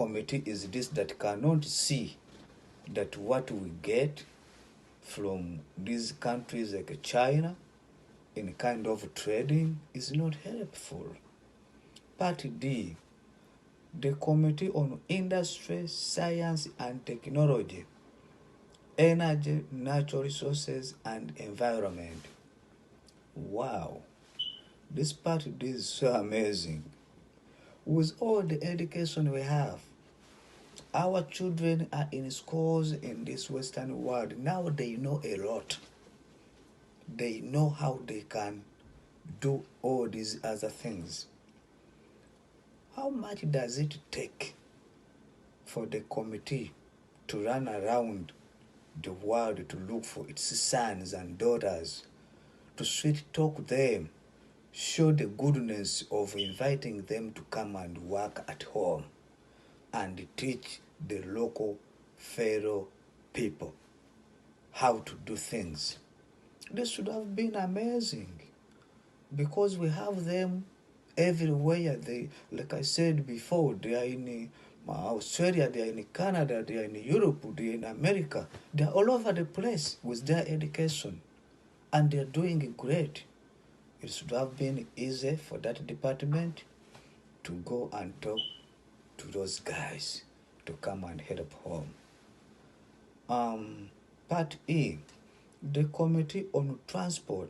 committee is this that cannot see that what we get from these countries like China in kind of trading is not helpful. Part D, the Committee on Industry, Science and Technology, Energy, Natural Resources and Environment. Wow, this part D is so amazing. With all the education we have, our children are in schools in this Western world. Now they know a lot. They know how they can do all these other things. How much does it take for the committee to run around the world to look for its sons and daughters, to sweet talk them, show the goodness of inviting them to come and work at home, and teach the local fellow people how to do things? This should have been amazing, because we have them everywhere. They, like I said before, they are in Australia, they are in Canada, they are in Europe, they are in America. They are all over the place with their education, and they are doing great. It should have been easy for that department to go and talk to those guys to come and help home. Part E, the Committee on Transport,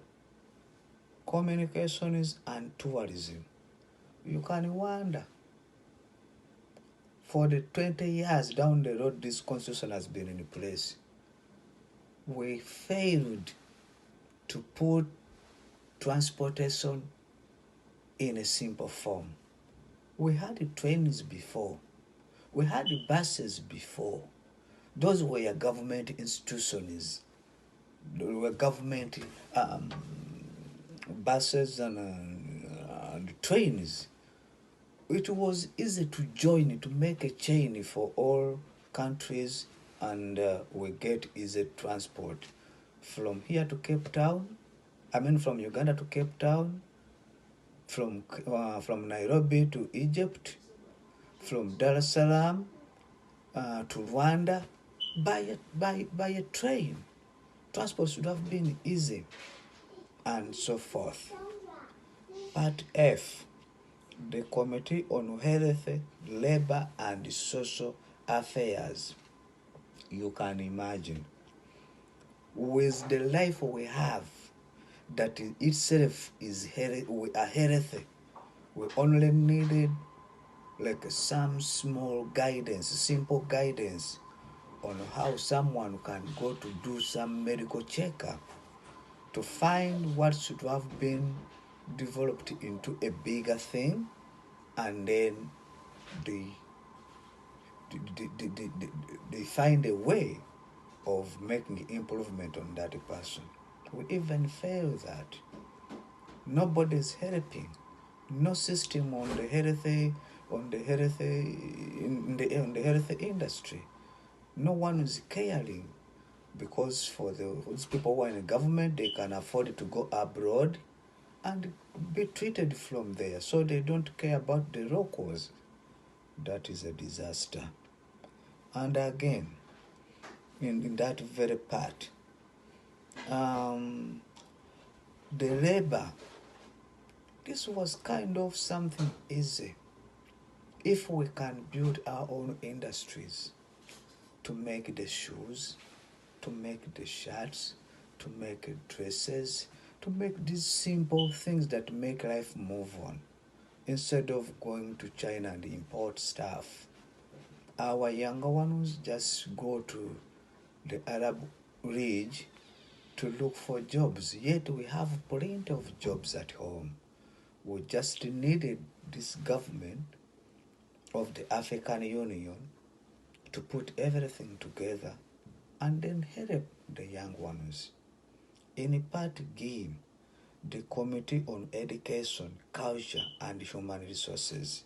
Communications and Tourism. You can wonder, for the 20 years down the road this constitution has been in place, we failed to put transportation in a simple form. We had the trains before. We had the buses before. Those were government institutions. They were government buses and trains. It was easy to join, to make a chain for all countries, and we get easy transport from here to Cape Town. From Uganda to Cape Town, from Nairobi to Egypt, from Dar es Salaam to Rwanda, by a train. Transport should have been easy, and so forth. Part F, the Committee on Health, Labor and Social Affairs. You can imagine, with the life we have, that itself is we are healthy. We only needed like some small guidance, simple guidance on how someone can go to do some medical checkup to find what should have been developed into a bigger thing, and then they find a way of making improvement on that person. We even fail that. Nobody's helping. No system on the health industry. No one is caring, because for those people who are in the government, they can afford to go abroad and be treated from there, so they don't care about the locals. That is a disaster. And again, in that very part, the labor, this was kind of something easy. If we can build our own industries to make the shoes, to make the shirts, to make dresses, to make these simple things that make life move on, instead of going to China and import stuff. Our younger ones just go to the Arab region to look for jobs, yet we have plenty of jobs at home. We just needed this government of the African Union to put everything together and then help the young ones. In Part G, the Committee on Education, Culture and Human Resources.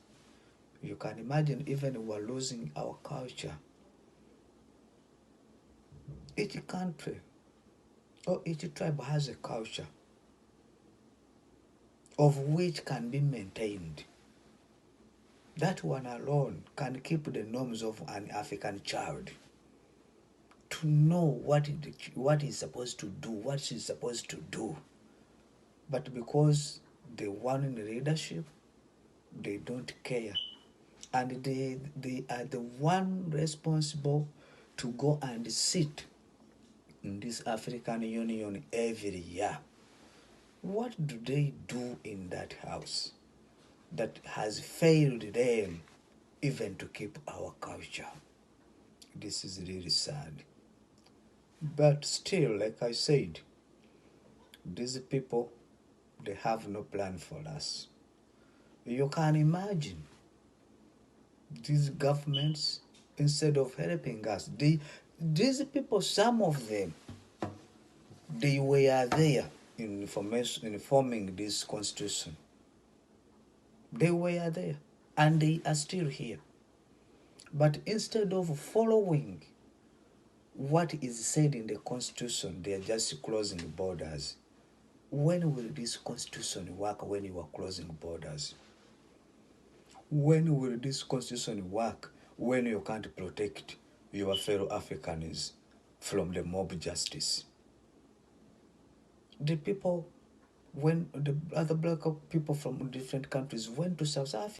You can imagine, even we're losing our culture. Each country or each tribe has a culture of which can be maintained. That one alone can keep the norms of an African child to know what he's supposed to do, what she's supposed to do. But because they want in leadership, they don't care. And they are the one responsible to go and sit in this African Union every year. What do they do in that house that has failed them even to keep our culture? This is really sad. But still, like I said, these people, they have no plan for us. You can imagine these governments, instead of helping us, these people, some of them, they were there in forming this constitution. They were there and they are still here. But instead of following what is said in the constitution, they are just closing borders. When will this constitution work when you are closing borders? When will this constitution work when you can't protect your fellow Africans from the mob justice? The people, when the other black people from different countries went to South Africa,